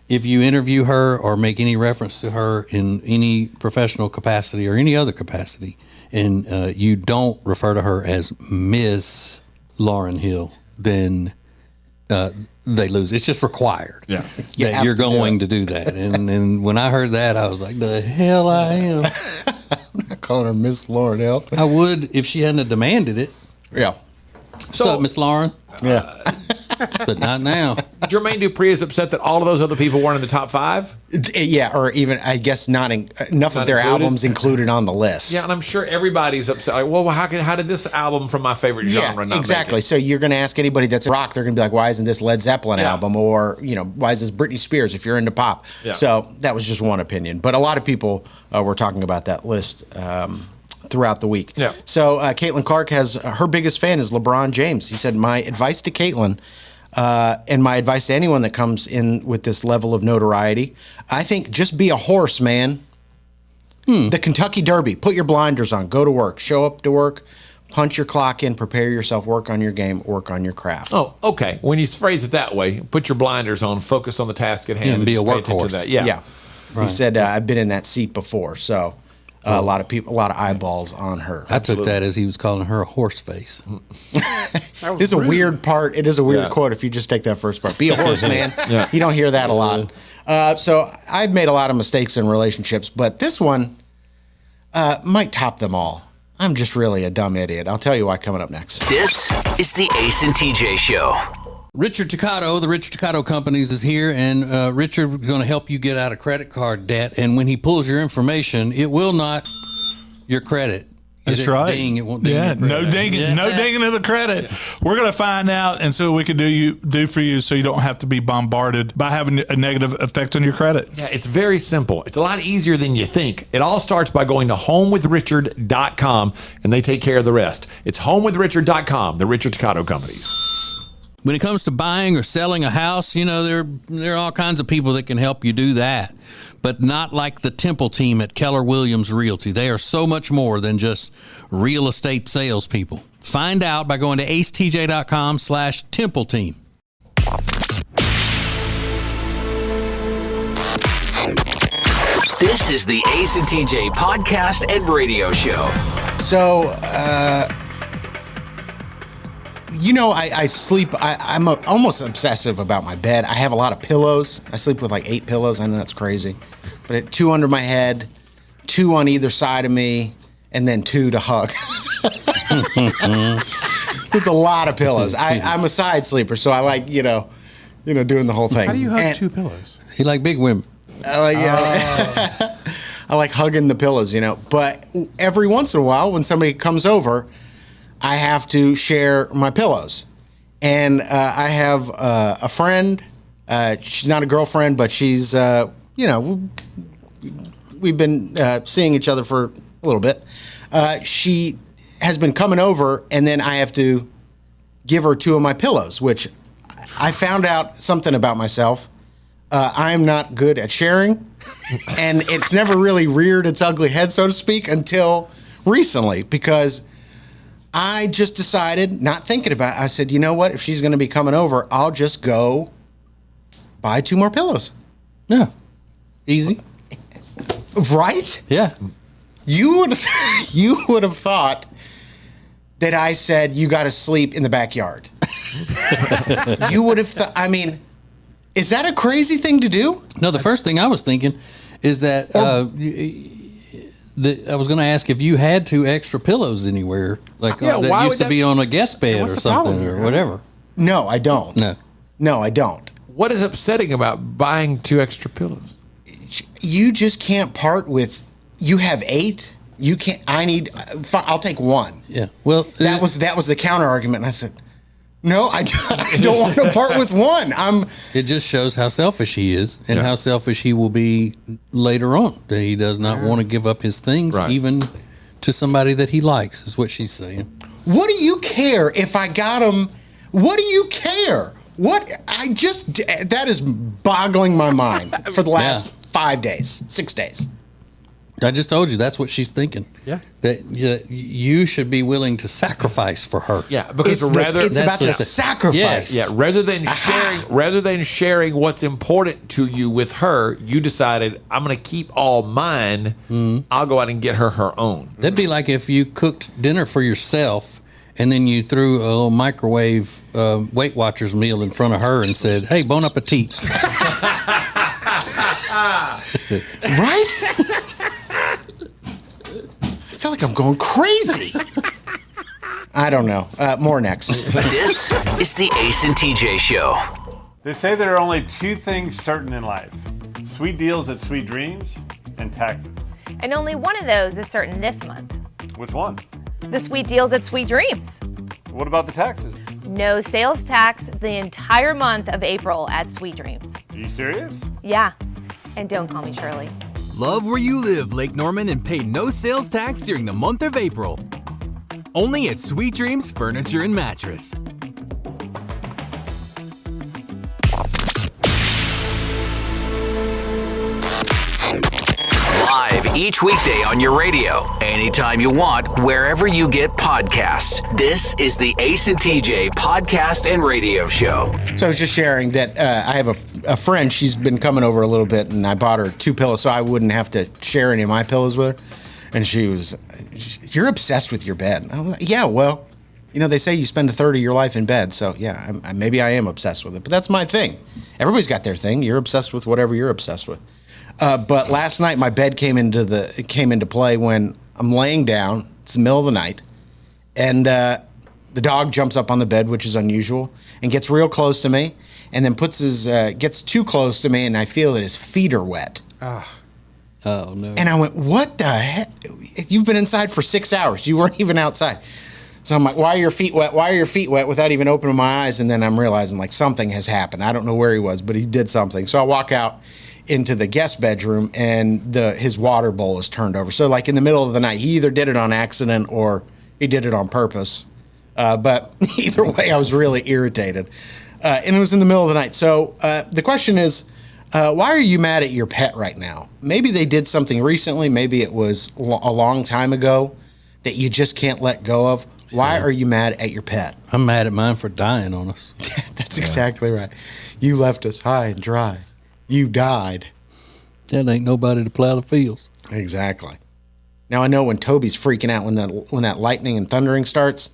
If you interview her or make any reference to her in any professional capacity or any other capacity, and you don't refer to her as Ms. Lauryn Hill, then they lose. It's just required. Yeah. That you're going to do that. And when I heard that, I was like, the hell I am. I'm not calling her Miss Lauryn Hill. I would if she hadn't have demanded it. Yeah. What's up, Miss Lauren? Yeah. But not now. Jermaine Dupri is upset that all of those other people weren't in the top 5? Yeah, or even, I guess, enough of their included? albums included on the list. Yeah, and I'm sure everybody's upset. Like, well, how did this album from my favorite genre not exactly. make it? So you're going to ask anybody that's a rock, they're going to be like, why isn't this Led Zeppelin album? Or, why is this Britney Spears if you're into pop? Yeah. So that was just one opinion. But a lot of people were talking about that list throughout the week. Yeah. So Caitlin Clark has, her biggest fan is LeBron James. He said, my advice to Caitlin, and my advice to anyone that comes in with this level of notoriety, I think just be a horse, man. The Kentucky Derby, put your blinders on, go to work, show up to work, punch your clock in, prepare yourself, work on your game, work on your craft. Oh, okay. When you phrase it that way, put your blinders on, focus on the task at hand, and be a just pay attention workhorse. to that. Yeah. Right. He said, I've been in that seat before, so a lot of people, a lot of eyeballs on her. I took that as he was calling her a horse face. It is a weird part. It is a weird quote if you just take that first part. Be a horse, man. Yeah. You don't hear that a lot. So I've made a lot of mistakes in relationships, but this one might top them all. I'm just really a dumb idiot. I'll tell you why coming up next. This is the Ace and TJ Show. Richard Toccato, the Richard Toccato Companies is here, and Richard is going to help you get out of credit card debt. And when he pulls your information, it will not your credit. That's right. Ding, it won't ding yeah, your credit. no dinging, no dinging of the credit. We're going to find out and see what we can do for you, so you don't have to be bombarded by having a negative effect on your credit. Yeah, it's very simple. It's a lot easier than you think. It all starts by going to homewithrichard.com, and they take care of the rest. It's homewithrichard.com, the Richard Toccato Companies. When it comes to buying or selling a house, there are all kinds of people that can help you do that, but not like the Temple team at Keller Williams Realty. They are so much more than just real estate salespeople. Find out by going to acetj.com/Temple team. This is the Ace and TJ podcast and radio show. So, I sleep. I'm almost obsessive about my bed. I have a lot of pillows. I sleep with like 8 pillows. I know that's crazy, but 2 under my head, 2 on either side of me, and then 2 to hug. It's a lot of pillows. I'm a side sleeper, so I like doing the whole thing. How do you hug 2 pillows? He like big women. I like hugging the pillows, But every once in a while, when somebody comes over, I have to share my pillows. And I have a friend. She's not a girlfriend, but she's, we've been seeing each other for a little bit. She has been coming over, and then I have to give her 2 of my pillows, which I found out something about myself. I'm not good at sharing, and it's never really reared its ugly head, so to speak, until recently, because I just decided, not thinking about it, I said, you know what? If she's going to be coming over, I'll just go buy 2 more pillows. Yeah. Easy. Right? Yeah. You would have thought that I said you got to sleep in the backyard. You would have thought. I mean, is that a crazy thing to do? No, the first thing I was thinking is that I was going to ask if you had 2 extra pillows anywhere, like that used to be on a guest bed or something or whatever. No, I don't. No, I don't. What is upsetting about buying 2 extra pillows? You just can't part with. You have 8. You can't. I need. I'll take 1. Yeah. Well, that was the counter argument, and I said, no, I don't want to part with 1. It just shows how selfish he is, and how selfish he will be later on. That he does not want to give up his things, even to somebody that he likes. Is what she's saying. What do you care if I got him? What do you care? What that is boggling my mind for the last 5 days, 6 days. I just told you that's what she's thinking. Yeah, that you should be willing to sacrifice for her. Yeah, because it's about the sacrifice. Yeah, rather than sharing what's important to you with her, you decided I'm going to keep all mine. I'll go out and get her own. That'd be like if you cooked dinner for yourself and then you threw a little microwave Weight Watchers meal in front of her and said, "Hey, bon appetit." Right? I feel like I'm going crazy. I don't know. More next. This is the Ace and TJ Show. They say there are only 2 things certain in life: sweet deals at Sweet Dreams and taxes. And only one of those is certain this month. Which one? The sweet deals at Sweet Dreams. What about the taxes? No sales tax the entire month of April at Sweet Dreams. Are you serious? Yeah. And don't call me Shirley. Love where you live, Lake Norman, and pay no sales tax during the month of April. Only at Sweet Dreams Furniture and Mattress. Live each weekday on your radio, anytime you want, wherever you get podcasts. This is the Ace and TJ podcast and radio show. So I was just sharing that I have a friend. She's been coming over a little bit, and I bought her 2 pillows so I wouldn't have to share any of my pillows with her. And she was, "You're obsessed with your bed." And I'm like, "Yeah, well, you know, they say you spend a third of your life in bed, so yeah, maybe I am obsessed with it. But that's my thing. Everybody's got their thing. You're obsessed with whatever you're obsessed with." But last night my bed came into play when I'm laying down. It's the middle of the night, and the dog jumps up on the bed, which is unusual, and gets real close to me, and then gets too close to me, and I feel that his feet are wet. Oh no! And I went, "What the heck? You've been inside for 6 hours. You weren't even outside." So I'm like, "Why are your feet wet? Why are your feet wet?" Without even opening my eyes, and then I'm realizing like something has happened. I don't know where he was, but he did something. So I walk out into the guest bedroom, and his water bowl is turned over. So like in the middle of the night, he either did it on accident or he did it on purpose. But either way, I was really irritated. And it was in the middle of the night. So the question is, why are you mad at your pet right now? Maybe they did something recently. Maybe it was a long time ago that you just can't let go of. Why are you mad at your pet? I'm mad at mine for dying on us. That's exactly right. You left us high and dry. You died. That ain't nobody to plow the fields. Exactly. Now I know when Toby's freaking out when that lightning and thundering starts,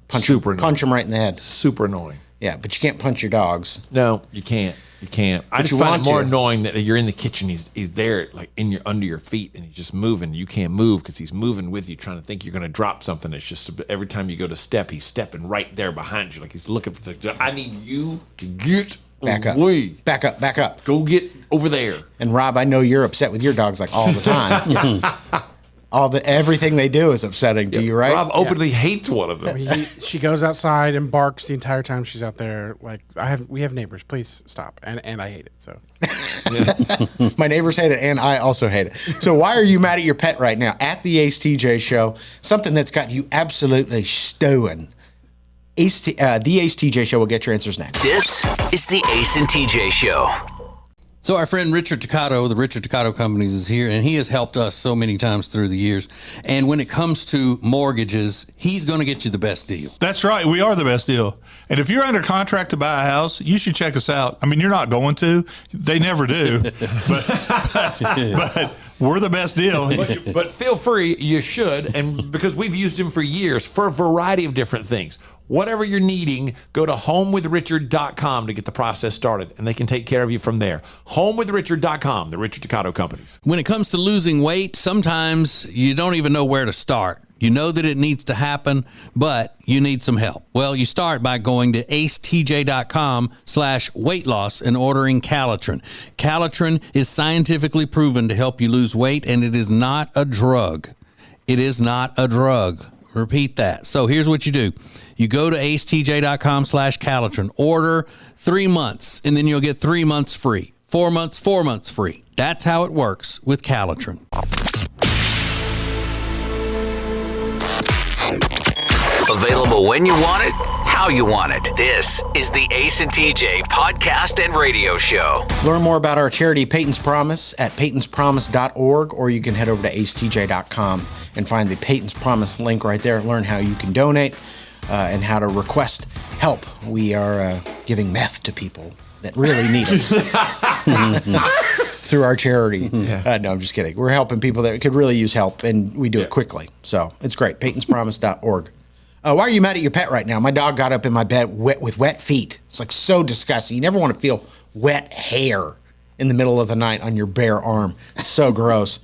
punch him right in the head. Super annoying. Yeah, but you can't punch your dogs. No, you can't. You can't. I just find it more annoying that you're in the kitchen. He's there, like under your feet, and he's just moving. You can't move because he's moving with you, trying to think you're going to drop something. It's just every time you go to step, he's stepping right there behind you, like he's looking for. I need you to get back up. Back up. Go get over there. And Rob, I know you're upset with your dogs like all the time. Yes. Everything they do is upsetting to you, right? Rob openly hates one of them. She goes outside and barks the entire time she's out there. Like we have neighbors. Please stop. And I hate it. So my neighbors hate it, and I also hate it. So why are you mad at your pet right now? At the Ace TJ Show, something that's got you absolutely stewing The Ace TJ Show will get your answers next. This is the Ace and TJ Show. So our friend Richard Toccato, the Richard Toccato Companies, is here, and he has helped us so many times through the years. And when it comes to mortgages, he's going to get you the best deal. That's right. We are the best deal. And if you're under contract to buy a house, you should check us out. I mean, you're not going to. They never do. but we're the best deal. But feel free, you should, and because we've used him for years for a variety of different things. Whatever you're needing, go to homewithrichard.com to get the process started, and they can take care of you from there. Homewithrichard.com, the Richard Toccato Companies. When it comes to losing weight, sometimes you don't even know where to start. You know that it needs to happen, but you need some help. Well, you start by going to acetj.com/weight loss and ordering Calitrin. Calitrin is scientifically proven to help you lose weight, and it is not a drug. It is not a drug. Repeat that. So here's what you do. You go to acetj.com/Calitrin, order 3 months, and then you'll get 3 months free. 4 months, 4 months free. That's how it works with Calitrin. Available when you want it, how you want it. This is the Ace and TJ podcast and radio show. Learn more about our charity Peyton's Promise at peytonspromise.org, or you can head over to acetj.com and find the Peyton's Promise link right there. Learn how you can donate and how to request help. We are giving meth to people that really need it through our charity. Yeah. No, I'm just kidding. We're helping people that could really use help, and we do it quickly. So it's great. peytonspromise.org. Why are you mad at your pet right now? My dog got up in my bed with wet feet. It's like so disgusting. You never want to feel wet hair in the middle of the night on your bare arm. It's so gross.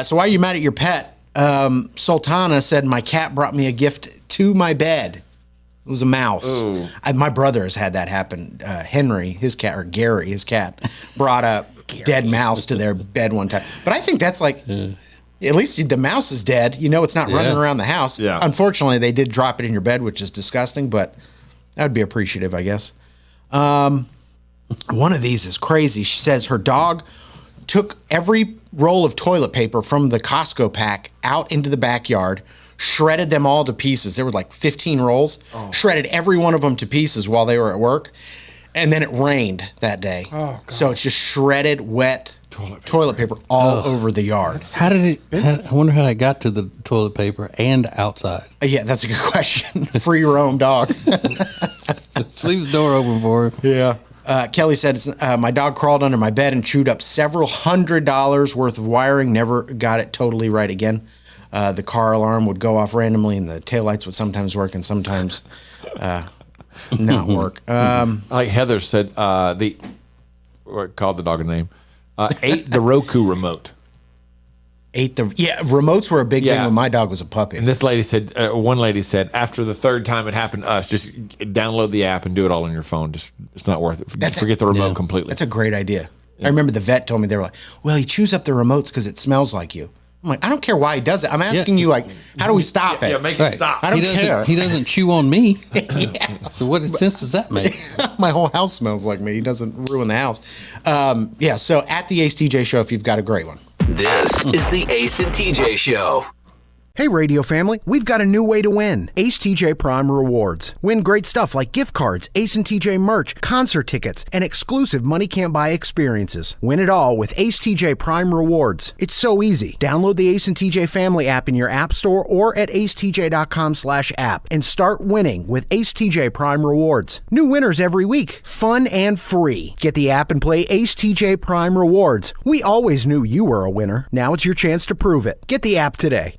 So why are you mad at your pet? Sultana said, my cat brought me a gift to my bed. It was a mouse. My brother has had that happen. Henry, his cat, or Gary, his cat, brought a dead mouse to their bed one time. But I think that's like... At least the mouse is dead. You know it's not running around the house. Yeah. Unfortunately, they did drop it in your bed, which is disgusting, but that would be appreciative, I guess. One of these is crazy. She says her dog took every roll of toilet paper from the Costco pack out into the backyard, shredded them all to pieces. There were like 15 rolls. Shredded every one of them to pieces while they were at work. And then it rained that day. Oh, God. So it's just shredded, wet toilet paper all over the yard. I wonder how it got to the toilet paper and outside. Yeah, that's a good question. Free roam dog. Just leave the door open for him. Yeah. Kelly said, my dog crawled under my bed and chewed up several $100s worth of wiring. Never got it totally right again. The car alarm would go off randomly, and the taillights would sometimes work and sometimes not work. Like Heather said, called the dog a name. Ate the Roku remote. Remotes were a big thing when my dog was a puppy. And this lady said, one lady said, after the third time it happened to us, just download the app and do it all on your phone. Just it's not worth it. Forget the remote completely. That's a great idea. Yeah. I remember the vet told me, they were like, well, he chews up the remotes because it smells like you. I'm like, I don't care why he does it. I'm asking you, like, how do we stop it? Yeah, make it stop. I don't care. He doesn't chew on me. So what sense does that make? My whole house smells like me. He doesn't ruin the house. So at the Ace TJ Show, if you've got a great one. This is the Ace and TJ Show. Hey, radio family, we've got a new way to win. Ace TJ Prime Rewards. Win great stuff like gift cards, Ace and TJ merch, concert tickets, and exclusive money can't buy experiences. Win it all with Ace TJ Prime Rewards. It's so easy. Download the Ace and TJ Family app in your app store or at acetj.com/app and start winning with Ace TJ Prime Rewards. New winners every week. Fun and free. Get the app and play Ace TJ Prime Rewards. We always knew you were a winner. Now it's your chance to prove it. Get the app today.